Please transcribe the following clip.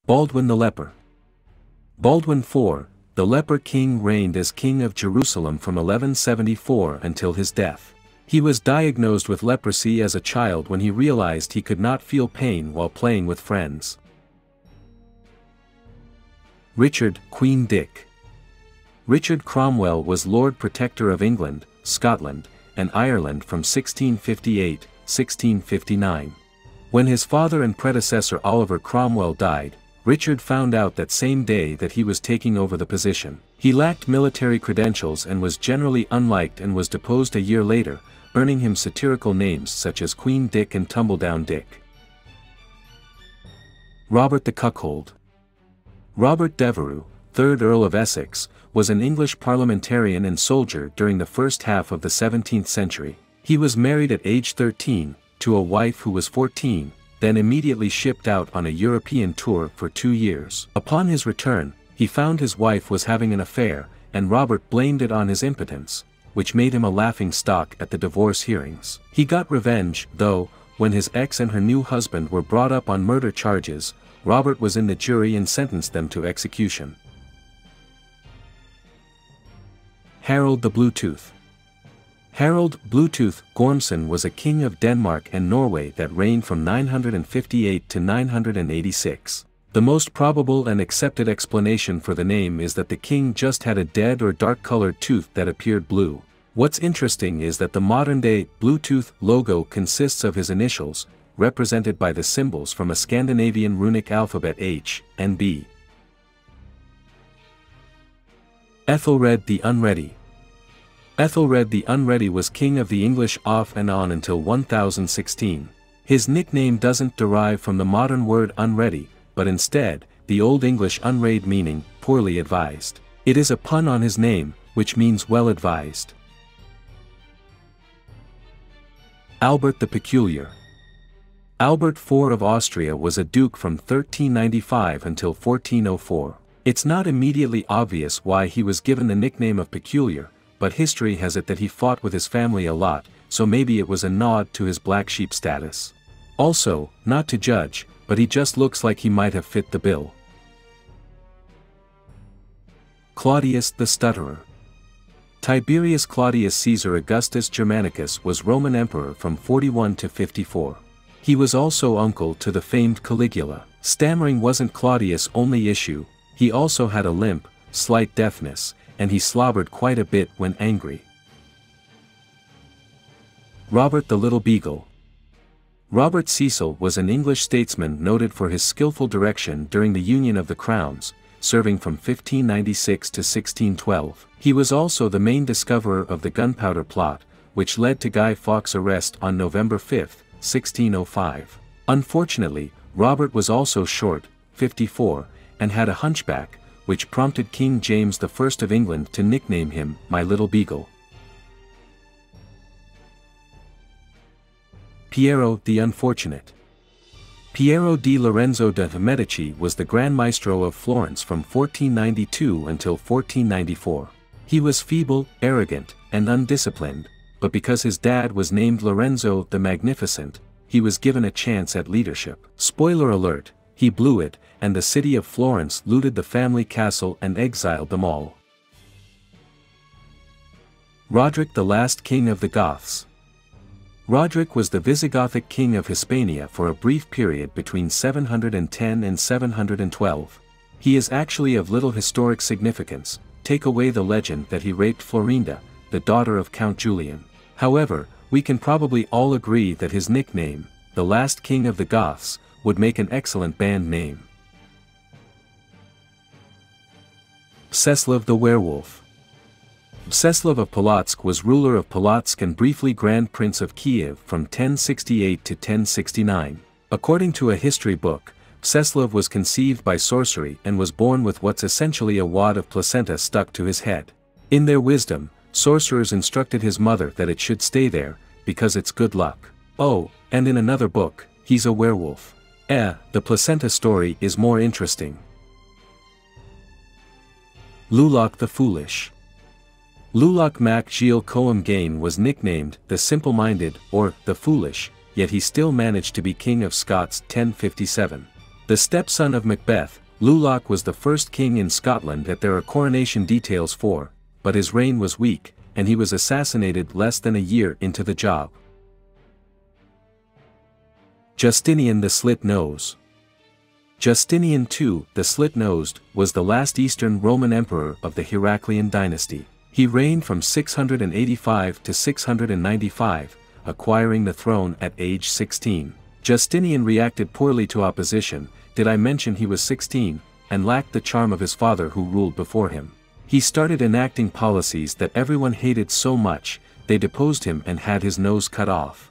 Baldwin the Leper. Baldwin IV, the leper king, reigned as king of Jerusalem from 1174 until his death. He was diagnosed with leprosy as a child when he realized he could not feel pain while playing with friends. Richard, Queen Dick. Richard Cromwell was Lord Protector of England, Scotland, and Ireland from 1658-1659. When his father and predecessor Oliver Cromwell died, Richard found out that same day that he was taking over the position. He lacked military credentials and was generally unliked and was deposed a year later, earning him satirical names such as Queen Dick and Tumbledown Dick. Robert the Cuckold. Robert Devereux, 3rd Earl of Essex, was an English parliamentarian and soldier during the first half of the 17th century. He was married at age 13, to a wife who was 14, then immediately shipped out on a European tour for 2 years. Upon his return, he found his wife was having an affair, and Robert blamed it on his impotence, which made him a laughing stock at the divorce hearings. He got revenge, though, when his ex and her new husband were brought up on murder charges. Robert was in the jury and sentenced them to execution. Harold the Bluetooth. Harold Bluetooth Gormson was a king of Denmark and Norway that reigned from 958 to 986. The most probable and accepted explanation for the name is that the king just had a dead or dark-colored tooth that appeared blue. What's interesting is that the modern-day Bluetooth logo consists of his initials, represented by the symbols from a Scandinavian runic alphabet H and B. Ethelred the Unready. Ethelred the Unready was king of the English off and on until 1016. His nickname doesn't derive from the modern word unready, but instead, the Old English unread meaning, poorly advised. It is a pun on his name, which means well advised. Albert the Peculiar. Albert IV of Austria was a duke from 1395 until 1404. It's not immediately obvious why he was given the nickname of Peculiar, but history has it that he fought with his family a lot, so maybe it was a nod to his black sheep status. Also, not to judge, but he just looks like he might have fit the bill. Claudius the Stutterer. Tiberius Claudius Caesar Augustus Germanicus was Roman emperor from 41 to 54. He was also uncle to the famed Caligula. Stammering wasn't Claudius' only issue, he also had a limp, slight deafness, and he slobbered quite a bit when angry. Robert the Little Beagle. Robert Cecil was an English statesman noted for his skillful direction during the Union of the Crowns, serving from 1596 to 1612. He was also the main discoverer of the Gunpowder Plot, which led to Guy Fawkes' arrest on November 5, 1605. Unfortunately, Robert was also short, 54, and had a hunchback, which prompted King James I of England to nickname him My Little Beagle. Piero the Unfortunate. Piero di Lorenzo de' Medici was the Grand Maestro of Florence from 1492 until 1494. He was feeble, arrogant, and undisciplined, but because his dad was named Lorenzo the Magnificent, he was given a chance at leadership. Spoiler alert, he blew it, and the city of Florence looted the family castle and exiled them all. Roderick the Last King of the Goths. Roderick was the Visigothic king of Hispania for a brief period between 710 and 712. He is actually of little historic significance, take away the legend that he raped Florinda, the daughter of Count Julian. However, we can probably all agree that his nickname, the Last King of the Goths, would make an excellent band name. Mstislav the Werewolf. Mstislav of Polotsk was ruler of Polotsk and briefly Grand Prince of Kiev from 1068 to 1069. According to a history book, Mstislav was conceived by sorcery and was born with what's essentially a wad of placenta stuck to his head. In their wisdom, sorcerers instructed his mother that it should stay there, because it's good luck. Oh, and in another book, he's a werewolf. The placenta story is more interesting. Lulak the Foolish. Lulak mac Gilles Coam Gain was nicknamed the Simple-Minded or the Foolish, yet he still managed to be King of Scots 1057. The stepson of Macbeth, Lulach was the first king in Scotland that there are coronation details for, but his reign was weak, and he was assassinated less than a year into the job. Justinian the Slit-Nose. Justinian II, the Slit-Nosed, was the last Eastern Roman emperor of the Heraclian dynasty. He reigned from 685 to 695, acquiring the throne at age 16. Justinian reacted poorly to opposition. Did I mention he was 16, and lacked the charm of his father who ruled before him? He started enacting policies that everyone hated so much, they deposed him and had his nose cut off.